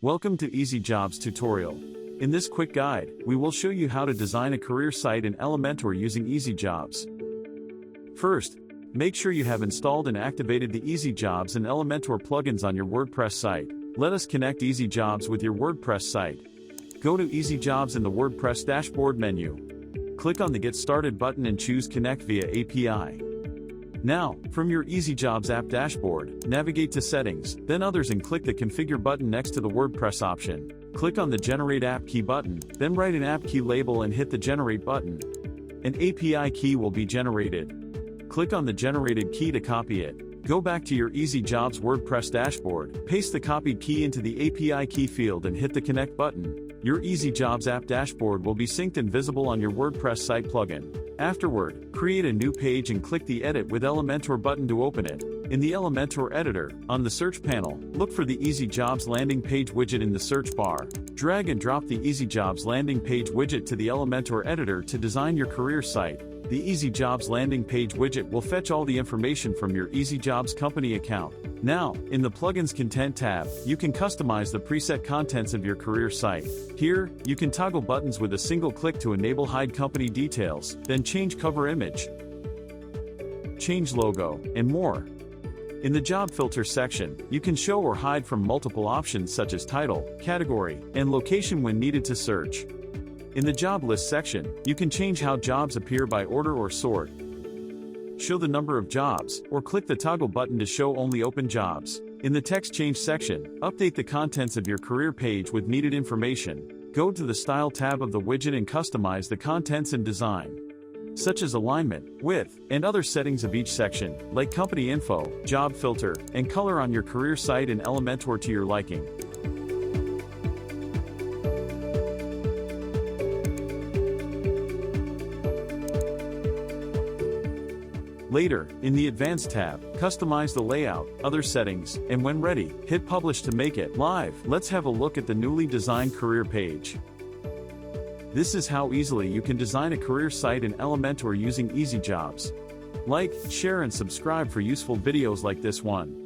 Welcome to EasyJobs tutorial. In this quick guide, we will show you how to design a career site in Elementor using EasyJobs. First, make sure you have installed and activated the EasyJobs and Elementor plugins on your WordPress site. Let us connect EasyJobs with your WordPress site. Go to EasyJobs in the WordPress dashboard menu. Click on the Get Started button and choose Connect via API. Now, from your EasyJobs app dashboard, navigate to Settings, then Others and click the Configure button next to the WordPress option. Click on the Generate App Key button, then write an app key label and hit the Generate button. An API key will be generated. Click on the generated key to copy it. Go back to your EasyJobs WordPress dashboard, paste the copied key into the API key field and hit the Connect button. Your EasyJobs app dashboard will be synced and visible on your WordPress site plugin. Afterward, create a new page and click the Edit with Elementor button to open it. In the Elementor editor, on the search panel, look for the EasyJobs landing page widget in the search bar. Drag and drop the EasyJobs landing page widget to the Elementor editor to design your career site. The EasyJobs landing page widget will fetch all the information from your EasyJobs company account. Now, in the Plugins Content tab, you can customize the preset contents of your career site. Here, you can toggle buttons with a single click to enable hide company details, then change cover image, change logo, and more. In the Job Filter section, you can show or hide from multiple options such as title, category, and location when needed to search. In the Job List section, you can change how jobs appear by order or sort. Show the number of jobs, or click the toggle button to show only open jobs. In the Text Change section, update the contents of your career page with needed information. Go to the Style tab of the widget and customize the contents and design, such as alignment, width, and other settings of each section, like company info, job filter, and color on your career site in Elementor to your liking. Later, in the Advanced tab, customize the layout, other settings, and when ready, hit Publish to make it live. Let's have a look at the newly designed career page. This is how easily you can design a career site in Elementor using EasyJobs. Like, share and subscribe for useful videos like this one.